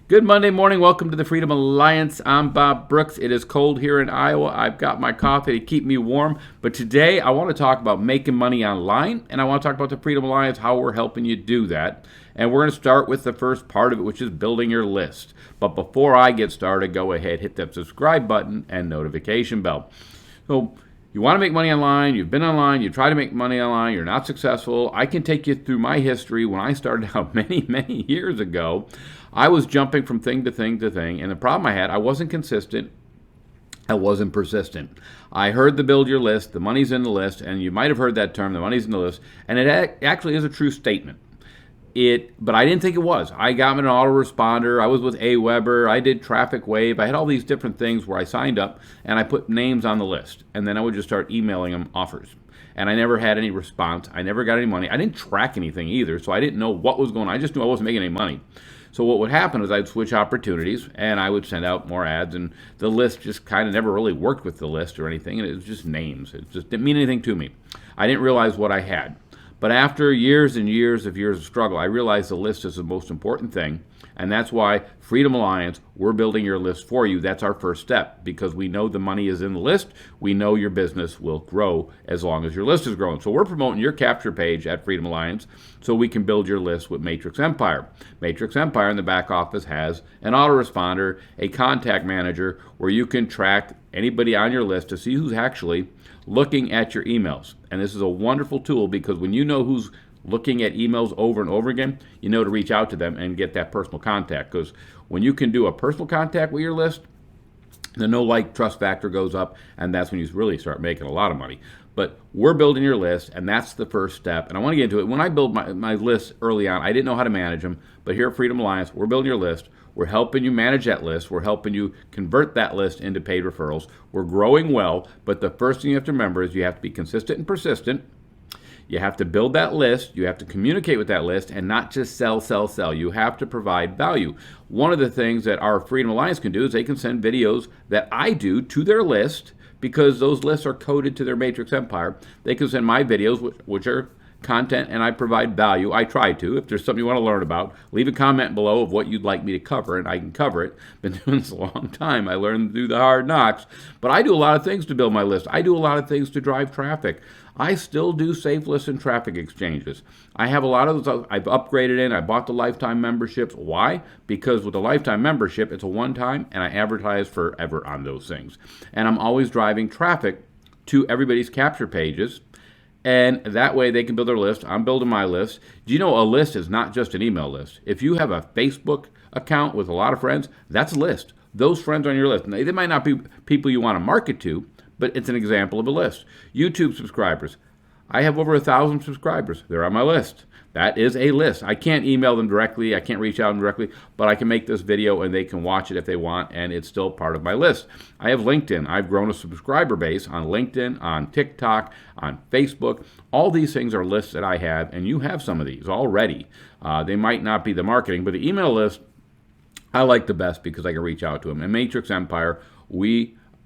Good Monday morning. Welcome to the Freedom Alliance. I'm Bob Brooks. It is cold here in Iowa. I've got my coffee to keep me warm. But today I want to talk about making money online, and I want to talk about the Freedom Alliance, how we're helping you do that. And we're going to start with the first part of it, which is building your list. But before I get started, go ahead, hit that subscribe button and notification bell. So you want to make money online, you've been online, you try to make money online, you're not successful. I can take you through my history. When I started out many years ago, I was jumping from thing to thing to thing, and the problem I had, I wasn't consistent, I wasn't persistent. I heard the build your list, the money's in the list, and you might have heard that term, the money's in the list, and it actually is a true statement. But I didn't think it was. I got an autoresponder. I was with Aweber. I did Traffic Wave. I had all these different things where I signed up and I put names on the list, and then I would just start emailing them offers. And I never had any response. I never got any money. I didn't track anything either, so I didn't know what was going on. I just knew I wasn't making any money. So what would happen is I'd switch opportunities, and I would send out more ads, and the list just kind of never really worked with the list or anything, and it was just names. It just didn't mean anything to me. I didn't realize what I had. But after years and years of struggle, I realized the list is the most important thing, and that's why Freedom Alliance, we're building your list for you. That's our first step, because we know the money is in the list. We know your business will grow as long as your list is growing. So we're promoting your capture page at Freedom Alliance so we can build your list with Matrix Empire. Matrix Empire in the back office has an autoresponder, a contact manager, where you can track anybody on your list to see who's actually looking at your emails. And this is a wonderful tool, because when you know who's looking at emails over and over again, you know to reach out to them and get that personal contact. Because when you can do a personal contact with your list, the no-like trust factor goes up, and that's when you really start making a lot of money. But we're building your list, and that's the first step. And I want to get into it. When I build my list early on, I didn't know how to manage them. But here at Freedom Alliance, we're building your list. We're helping you manage that list. We're helping you convert that list into paid referrals. We're growing well, but the first thing you have to remember is you have to be consistent and persistent. You have to build that list. You have to communicate with that list and not just sell. You have to provide value. One of the things that our Freedom Alliance can do is they can send videos that I do to their list, because those lists are coded to their Matrix Empire. They can send my videos, which are content, and I provide value. I try to. If there's something you want to learn about, leave a comment below of what you'd like me to cover, and I can cover it. Been doing this a long time. I learned to do the hard knocks. But I do a lot of things to build my list. I do a lot of things to drive traffic. I still do safe list and traffic exchanges. I have a lot of those. I've upgraded in. I bought the lifetime memberships. Why? Because with the lifetime membership, it's a one-time, and I advertise forever on those things. And I'm always driving traffic to everybody's capture pages, and that way they can build their list. I'm building my list. Do you know a list is not just an email list? If you have a Facebook account with a lot of friends, that's a list. Those friends on your list. Now, they might not be people you want to market to, but it's an example of a list. YouTube subscribers. I have over 1,000 subscribers. They're on my list. That is a list. I can't email them directly. I can't reach out to them directly, but I can make this video and they can watch it if they want, and it's still part of my list. I have LinkedIn. I've grown a subscriber base on LinkedIn, on TikTok, on Facebook. All these things are lists that I have, and you have some of these already. They might not be the marketing, but the email list I like the best because I can reach out to them. And Matrix Empire,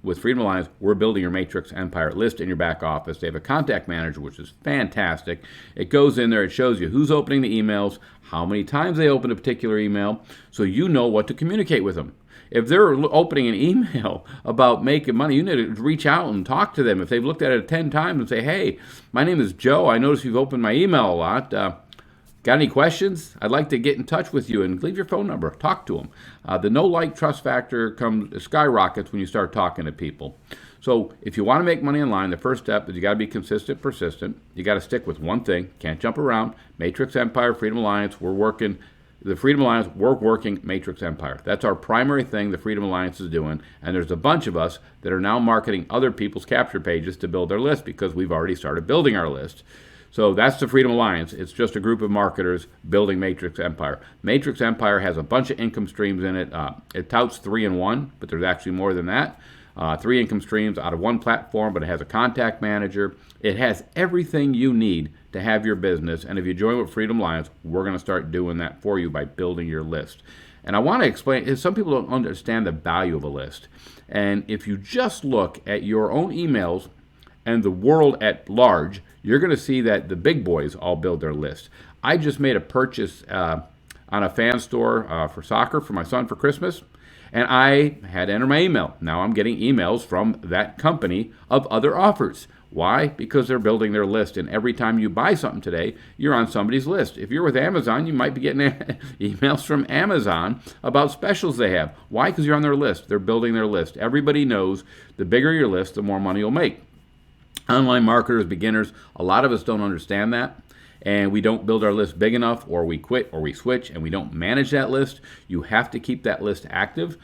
with Freedom Alliance, we're building your Matrix Empire list in your back office. They have a contact manager, which is fantastic. It goes in there, it shows you who's opening the emails, how many times they open a particular email, so you know what to communicate with them. If they're opening an email about making money, you need to reach out and talk to them. If they've looked at it 10 times and say, hey, my name is Joe, I notice you've opened my email a lot. Got any questions? I'd like to get in touch with you, and leave your phone number. Talk to them. The no-like trust factor skyrockets when you start talking to people. So if you want to make money online, the first step is you got to be consistent, persistent. You got to stick with one thing. Can't jump around. Matrix Empire, Freedom Alliance, we're working. The Freedom Alliance, we're working Matrix Empire. That's our primary thing the Freedom Alliance is doing. And there's a bunch of us that are now marketing other people's capture pages to build their list, because we've already started building our list. So that's the Freedom Alliance. It's just a group of marketers building Matrix Empire. Matrix Empire has a bunch of income streams in it. It touts 3-in-1, but there's actually more than that. 3 income streams out of one platform, but it has a contact manager. It has everything you need to have your business. And if you join with Freedom Alliance, we're going to start doing that for you by building your list. And I want to explain, some people don't understand the value of a list. And if you just look at your own emails and the world at large, you're going to see that the big boys all build their list. I just made a purchase on a fan store for soccer for my son for Christmas, and I had to enter my email. Now I'm getting emails from that company of other offers. Why? Because they're building their list, and every time you buy something today, you're on somebody's list. If you're with Amazon, you might be getting emails from Amazon about specials they have. Why? Because you're on their list. They're building their list. Everybody knows the bigger your list, the more money you'll make. Online marketers, beginners, a lot of us don't understand that, and we don't build our list big enough, or we quit, or we switch, and we don't manage that list. You have to keep that list active.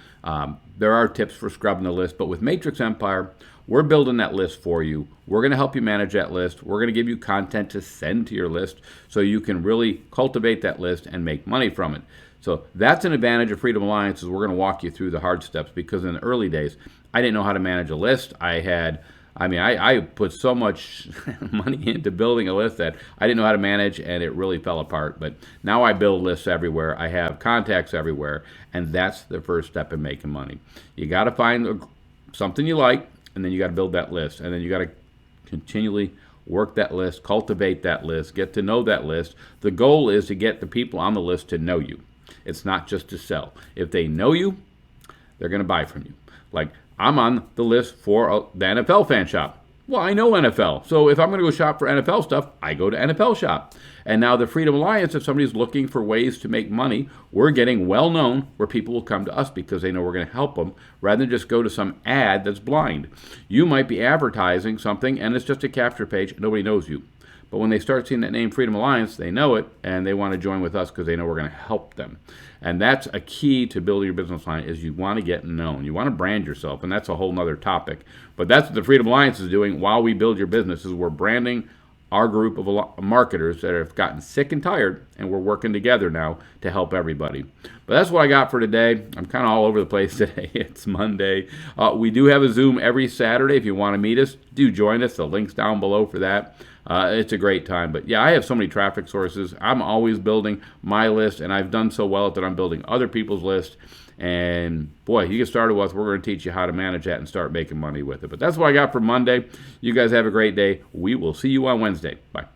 There are tips for scrubbing the list, but with Matrix Empire, we're building that list for you. We're going to help you manage that list. We're going to give you content to send to your list so you can really cultivate that list and make money from it. So that's an advantage of Freedom Alliance, is we're going to walk you through the hard steps, because in the early days, I didn't know how to manage a list. I put so much money into building a list that I didn't know how to manage, and it really fell apart. But now I build lists everywhere. I have contacts everywhere, and that's the first step in making money. You got to find something you like, and then you got to build that list, and then you got to continually work that list, cultivate that list, get to know that list. The goal is to get the people on the list to know you. It's not just to sell. If they know you, they're going to buy from you. Like, I'm on the list for the NFL fan shop. Well, I know NFL. So if I'm going to go shop for NFL stuff, I go to NFL shop. And now the Freedom Alliance, if somebody's looking for ways to make money, we're getting well known where people will come to us because they know we're going to help them, rather than just go to some ad that's blind. You might be advertising something and it's just a capture page and nobody knows you. But when they start seeing that name Freedom Alliance, they know it, and they want to join with us because they know we're going to help them. And that's a key to building your business line, is you want to get known. You want to brand yourself, and that's a whole nother topic. But that's what the Freedom Alliance is doing while we build your business, is we're branding our group of marketers that have gotten sick and tired, and we're working together now to help everybody. But that's what I got for today. I'm kind of all over the place today. It's Monday. We do have a Zoom every Saturday. If you want to meet us, do join us. The link's down below for that. It's a great time. But yeah, I have so many traffic sources. I'm always building my list, and I've done so well that I'm building other people's lists. And boy, you get started with us, we're going to teach you how to manage that and start making money with it. But that's what I got for Monday. You guys have a great day. We will see you on Wednesday. Bye.